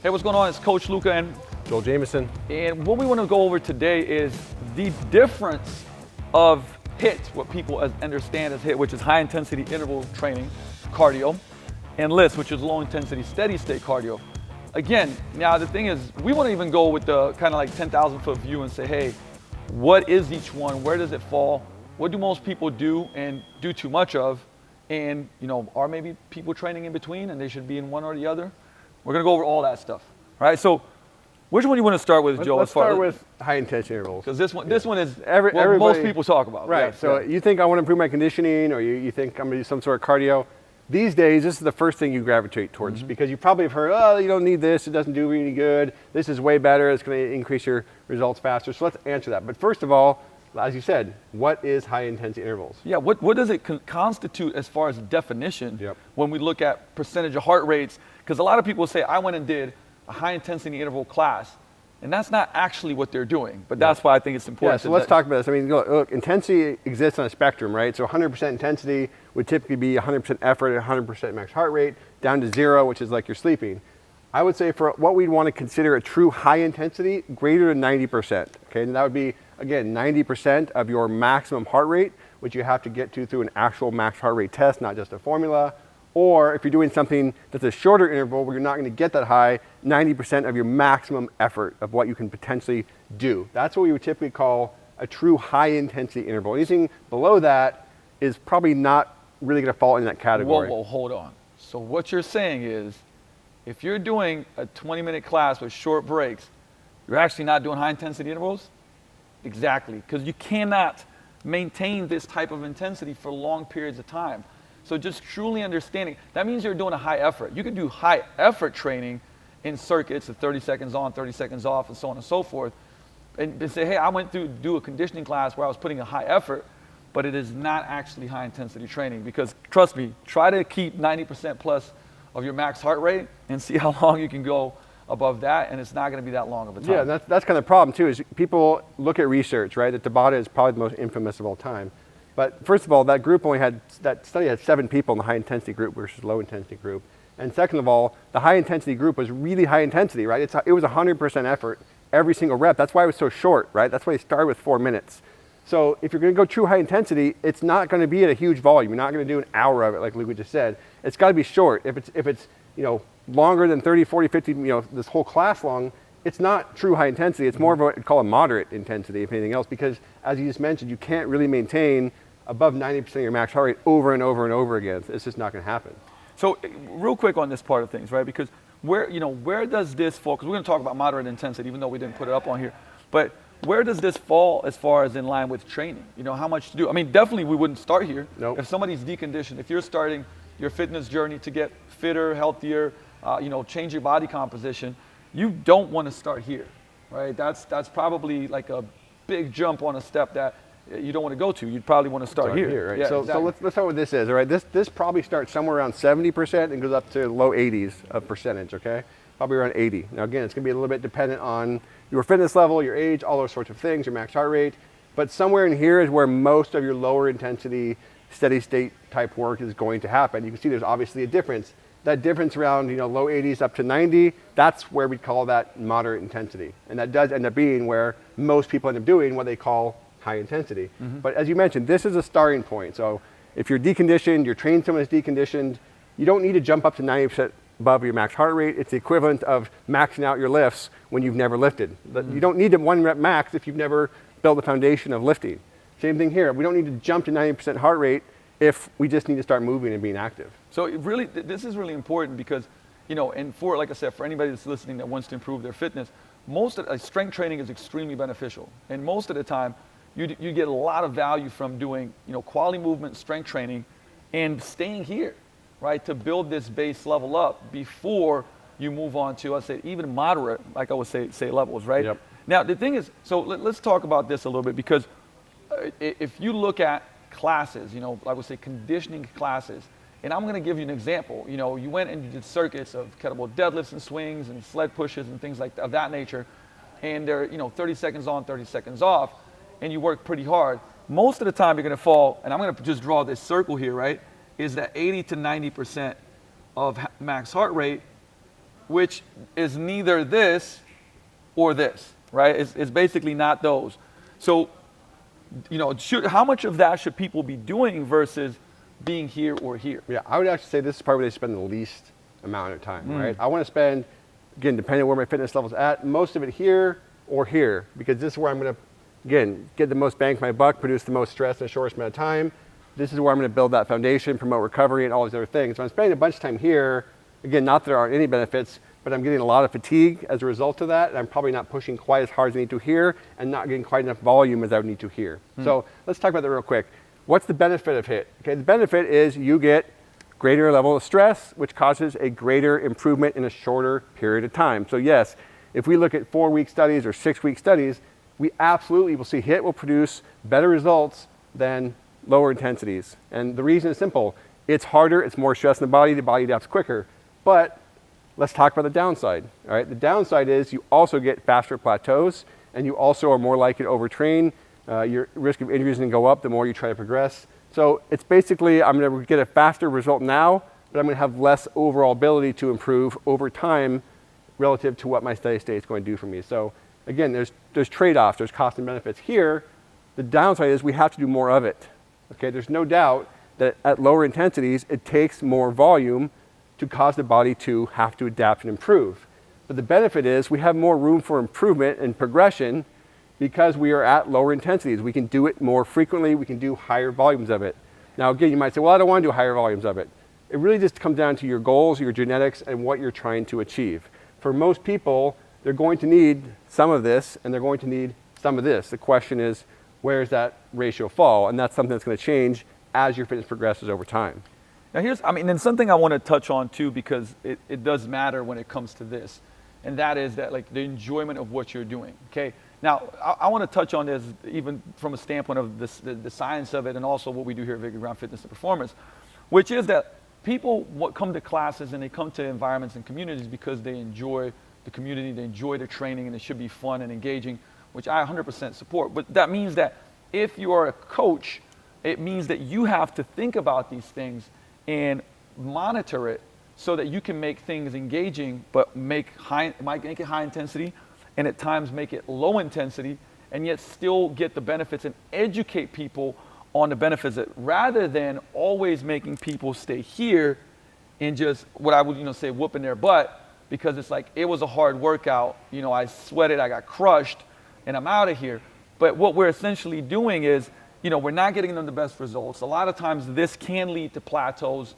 Hey, what's going on? It's Coach Luca and Joel Jamieson. And what we want to go over today is the difference of HIIT, what people understand as HIIT, which is high intensity interval training, cardio, and LISS, which is low intensity steady state cardio. Again, now the thing is, we want to even go with the kind of like 10,000 foot view and say, hey, what is each one? Where does it fall? What do most people do and do too much of? And, are maybe people training in between and they should be in one or the other? We're going to go over all that stuff. All right, so which one do you want to start with, Joe? Let's start with high intensity intervals. Because this one is what most people talk about. Right, Yeah, so you think I want to improve my conditioning, or you think I'm going to do some sort of cardio. These days, this is the first thing you gravitate towards because you probably have heard, oh, you don't need this, it doesn't do really good, this is way better, it's going to increase your results faster. So let's answer that. But first of all, as you said, what is high intensity intervals? Yeah, what does it constitute as far as definition when we look at percentage of heart rates? Because a lot of people say, I went and did a high intensity interval class, and that's not actually what they're doing, but that's why I think it's important. Yeah, so let's talk about this. I mean, look, intensity exists on a spectrum, right? So 100% intensity would typically be 100% effort at 100% max heart rate, down to 0, which is like you're sleeping. I would say for what we'd want to consider a true high intensity, greater than 90%, okay? And that would be, again, 90% of your maximum heart rate, which you have to get to through an actual max heart rate test, not just a formula. Or if you're doing something that's a shorter interval where you're not going to get that high, 90% of your maximum effort of what you can potentially do. That's what we would typically call a true high intensity interval. Anything below that is probably not really going to fall in that category. Whoa, hold on. So what you're saying is, if you're doing a 20-minute class with short breaks, you're actually not doing high intensity intervals? Exactly, because you cannot maintain this type of intensity for long periods of time. So just truly understanding, that means you're doing a high effort. You can do high effort training in circuits of 30 seconds on, 30 seconds off, and so on and so forth. And say, hey, I went through do a conditioning class where I was putting a high effort, but it is not actually high intensity training. Because trust me, try to keep 90% plus of your max heart rate and see how long you can go above that, and it's not going to be that long of a time. Yeah, that's kind of the problem too, is people look at research, right? That Tabata is probably the most infamous of all time. But first of all, that study had 7 people in the high intensity group versus low intensity group. And second of all, the high intensity group was really high intensity, right? It was 100% effort every single rep. That's why it was so short, right? That's why they started with 4 minutes. So if you're going to go true high intensity, it's not going to be at a huge volume. You're not going to do an hour of it, like Luca just said. It's got to be short. If it's longer than 30, 40, 50, this whole class long, it's not true high intensity. It's more of what we call a moderate intensity, if anything else, because as you just mentioned, you can't really maintain above 90% of your max heart rate over and over and over again. It's just not going to happen. So real quick on this part of things, right? Because where does this fall? Because we're going to talk about moderate intensity, even though we didn't put it up on here. But where does this fall as far as in line with training? How much to do? I mean, definitely we wouldn't start here. Nope. If somebody's deconditioned, if you're starting your fitness journey to get fitter, healthier, change your body composition, you don't want to start here, right? That's probably like a big jump on a step that you don't want to go to. You'd probably want to start here. Right? Yeah, so let's start with what this is, all right? This probably starts somewhere around 70% and goes up to low 80s of percentage, okay? Probably around 80. Now again, it's going to be a little bit dependent on your fitness level, your age, all those sorts of things, your max heart rate. But somewhere in here is where most of your lower intensity, steady state type work is going to happen. You can see there's obviously a difference. That difference around low 80s up to 90, that's where we call that moderate intensity. And that does end up being where most people end up doing what they call high intensity. But as you mentioned, this is a starting point. So if you're deconditioned, you're trained someone who's deconditioned, you don't need to jump up to 90% above your max heart rate. It's the equivalent of maxing out your lifts when you've never lifted. You don't need to 1 rep max if you've never built a foundation of lifting. Same thing here. We don't need to jump to 90% heart rate if we just need to start moving and being active. So this is really important because, and for, like I said, for anybody that's listening that wants to improve their fitness, strength training is extremely beneficial. And most of the time, you get a lot of value from doing, quality movement, strength training, and staying here, right, to build this base level up before you move on to, I'd say, even moderate, like I would say levels, right? Yep. Now, the thing is, so let's talk about this a little bit, because if you look at classes, I would say conditioning classes, and I'm going to give you an example. You went and you did circuits of kettlebell deadlifts and swings and sled pushes and things of that nature, and they're 30 seconds on, 30 seconds off, and you work pretty hard. Most of the time you're going to fall, and I'm going to just draw this circle here, right, is that 80 to 90% of max heart rate which is neither this or this, right? It's basically not those. So, how much of that should people be doing versus being here or here? Yeah, I would actually say this is probably where they spend the least amount of time, right? I want to spend, again, depending on where my fitness level's at, most of it here or here, because this is where I'm going to, again, get the most bang for my buck, produce the most stress in the shortest amount of time. This is where I'm going to build that foundation, promote recovery, and all these other things. So I'm spending a bunch of time here, again, not that there aren't any benefits, but I'm getting a lot of fatigue as a result of that, and I'm probably not pushing quite as hard as I need to here, and not getting quite enough volume as I would need to here. So let's talk about that real quick. What's the benefit of HIIT? Okay, the benefit is you get greater level of stress, which causes a greater improvement in a shorter period of time. So yes, if we look at 4-week studies or 6-week studies, we absolutely will see HIIT will produce better results than lower intensities. And the reason is simple. It's harder, it's more stress in the body adapts quicker. But let's talk about the downside. All right, the downside is you also get faster plateaus, and you also are more likely to overtrain. Your risk of injuries is going to go up the more you try to progress. So it's basically, I'm going to get a faster result now, but I'm going to have less overall ability to improve over time relative to what my steady state is going to do for me. So again, there's trade-offs, there's cost and benefits. Here, the downside is we have to do more of it. Okay, there's no doubt that at lower intensities, it takes more volume to cause the body to have to adapt and improve. But the benefit is we have more room for improvement and progression because we are at lower intensities. We can do it more frequently, we can do higher volumes of it. Now again, you might say, well, I don't want to do higher volumes of it. It really just comes down to your goals, your genetics, and what you're trying to achieve. For most people, they're going to need some of this, and they're going to need some of this. The question is, where does that ratio fall? And that's something that's going to change as your fitness progresses over time. Now and something I want to touch on too, because it does matter when it comes to this, and that is that like the enjoyment of what you're doing, okay? Now, I want to touch on this even from a standpoint of the science of it, and also what we do here at Victory Ground Fitness and Performance, which is that people come to classes and they come to environments and communities because they enjoy the community, they enjoy the training, and it should be fun and engaging, which I 100% support. But that means that if you are a coach, it means that you have to think about these things and monitor it so that you can make things engaging, but make it high intensity, and at times make it low intensity, and yet still get the benefits and educate people on the benefits of it, rather than always making people stay here and just what I would say whooping their butt, because it's like it was a hard workout, I sweated, I got crushed, and I'm out of here. But what we're essentially doing is, we're not getting them the best results. A lot of times this can lead to plateaus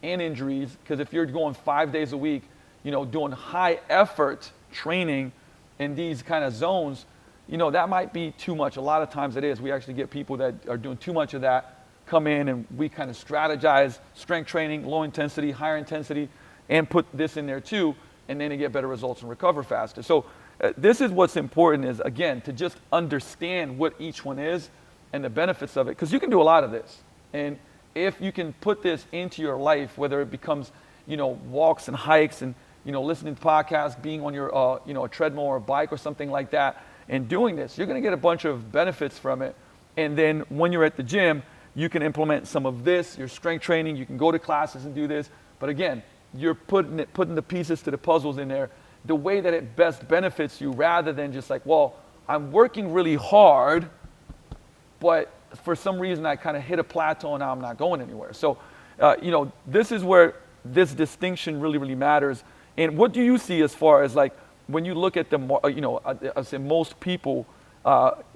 and injuries, because if you're going 5 days a week, doing high effort training in these kind of zones, that might be too much. A lot of times it is. We actually get people that are doing too much of that come in, and we kind of strategize strength training, low intensity, higher intensity, and put this in there too, and then they get better results and recover faster. So this is what's important, is again, to just understand what each one is and the benefits of it, because you can do a lot of this. And if you can put this into your life, whether it becomes, walks and hikes and, listening to podcasts, being on your, a treadmill or a bike or something like that, and doing this, you're going to get a bunch of benefits from it. And then when you're at the gym, you can implement some of this, your strength training, you can go to classes and do this. But again, you're putting the pieces to the puzzles in there the way that it best benefits you, rather than just like, well, I'm working really hard, but for some reason I kind of hit a plateau and now I'm not going anywhere. So, this is where this distinction really, really matters. And what do you see as far as like, when you look at I say most people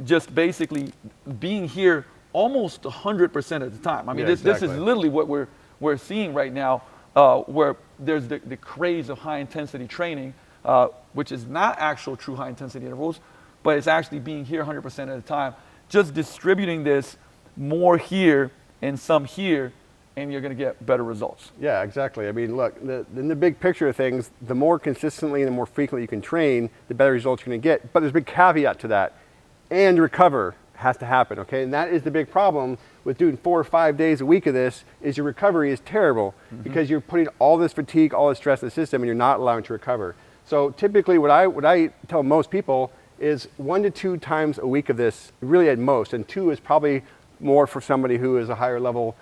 just basically being here almost 100% of the time. I mean, this is literally what we're seeing right now, where there's the craze of high intensity training, which is not actual true high intensity intervals, but it's actually being here 100% of the time. Just distributing this more here and some here, and you're going to get better results. Yeah, exactly. I mean, look, in the big picture of things, the more consistently and the more frequently you can train, the better results you're going to get. But there's a big caveat to that. And recover has to happen, okay? And that is the big problem with doing 4 or 5 days a week of this, is your recovery is terrible, because you're putting all this fatigue, all this stress in the system, and you're not allowing it to recover. So typically what I tell most people is 1 to 2 times a week of this, really at most, and 2 is probably more for somebody who is a higher level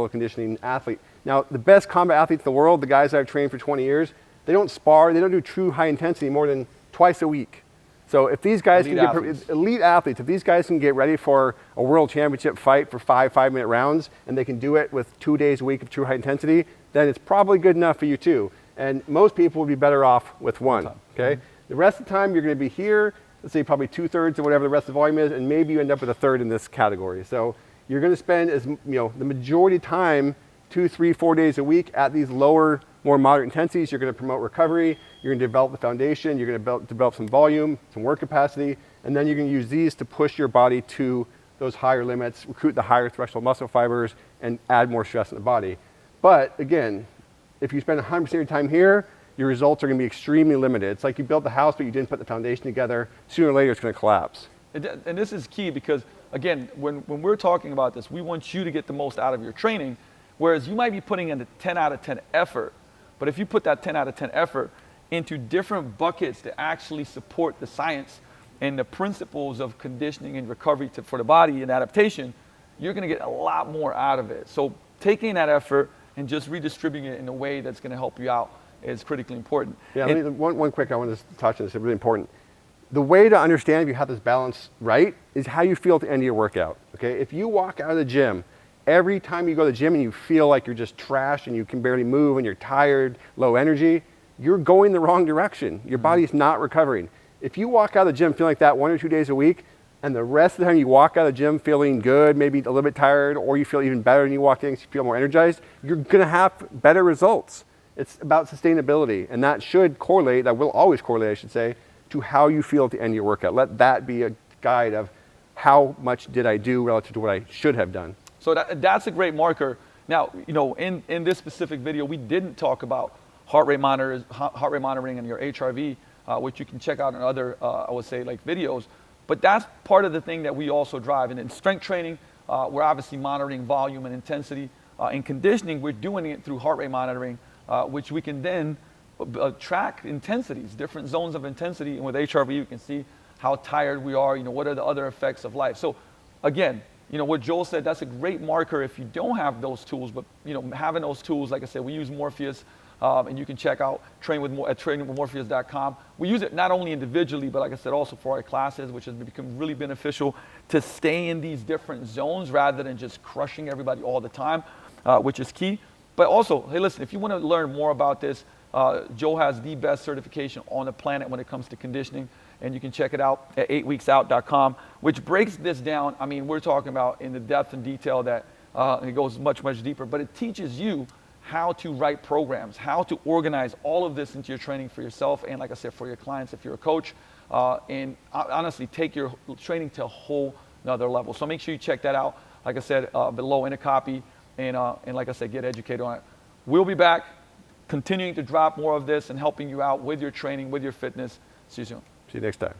conditioning athlete. Now, the best combat athletes in the world, the guys that I've trained for 20 years, they don't spar, they don't do true high intensity more than twice a week. So if these guys Elite can athletes. get elite athletes, if these guys can get ready for a world championship fight for 5 minute rounds, and they can do it with 2 days a week of true high intensity, then it's probably good enough for you too. And most people would be better off with one. Okay. The rest of the time you're going to be here. Let's say probably 2/3 of whatever the rest of the volume is, and maybe you end up with a third in this category. So you're going to spend the majority of time, 2, 3, 4 days a week at these lower, more moderate intensities. You're going to promote recovery. You're going to develop the foundation. You're going to develop some volume, some work capacity, and then you're going to use these to push your body to those higher limits, recruit the higher threshold muscle fibers, and add more stress in the body. But again, if you spend 100% of your time here, your results are going to be extremely limited. It's like you built the house, but you didn't put the foundation together. Sooner or later, it's going to collapse. And this is key because, again, when we're talking about this, we want you to get the most out of your training, whereas you might be putting in a 10 out of 10 effort. But if you put that 10 out of 10 effort into different buckets that actually support the science and the principles of conditioning and recovery for the body and adaptation, you're going to get a lot more out of it. So taking that effort and just redistributing it in a way that's going to help you out is critically important. Yeah, one quick, I want to touch on this, it's really important. The way to understand if you have this balance right is how you feel at the end of your workout, okay? If you walk out of the gym, every time you go to the gym and you feel like you're just trash and you can barely move and you're tired, low energy, you're going the wrong direction. Your body's not recovering. If you walk out of the gym feeling like that 1 or 2 days a week, and the rest of the time you walk out of the gym feeling good, maybe a little bit tired, or you feel even better when you walk in because you feel more energized, you're gonna have better results. It's about sustainability, and that should correlate, that will always correlate, I should say, to how you feel at the end of your workout. Let that be a guide of how much did I do relative to what I should have done. So that's a great marker. Now, in this specific video, we didn't talk about heart rate monitoring and your HRV, which you can check out in other, I would say, like videos. But that's part of the thing that we also drive. And in strength training, we're obviously monitoring volume and intensity. In conditioning, we're doing it through heart rate monitoring, which we can then track intensities, different zones of intensity. And with HRV, you can see how tired we are, what are the other effects of life. So again, what Joel said, that's a great marker if you don't have those tools, but having those tools, like I said, we use Morpheus, and you can check out trainwithmorpheus.com. We use it not only individually, but like I said, also for our classes, which has become really beneficial to stay in these different zones rather than just crushing everybody all the time, which is key. But also, hey, listen, if you want to learn more about this, Joe has the best certification on the planet when it comes to conditioning, and you can check it out at 8weeksout.com, which breaks this down. I mean, we're talking about in the depth and detail that it goes much, much deeper, but it teaches you how to write programs, how to organize all of this into your training for yourself, and like I said, for your clients if you're a coach, and honestly, take your training to a whole nother level. So make sure you check that out, like I said, below in a copy, and like I said, get educated on it. We'll be back, continuing to drop more of this and helping you out with your training, with your fitness. See you soon. See you next time.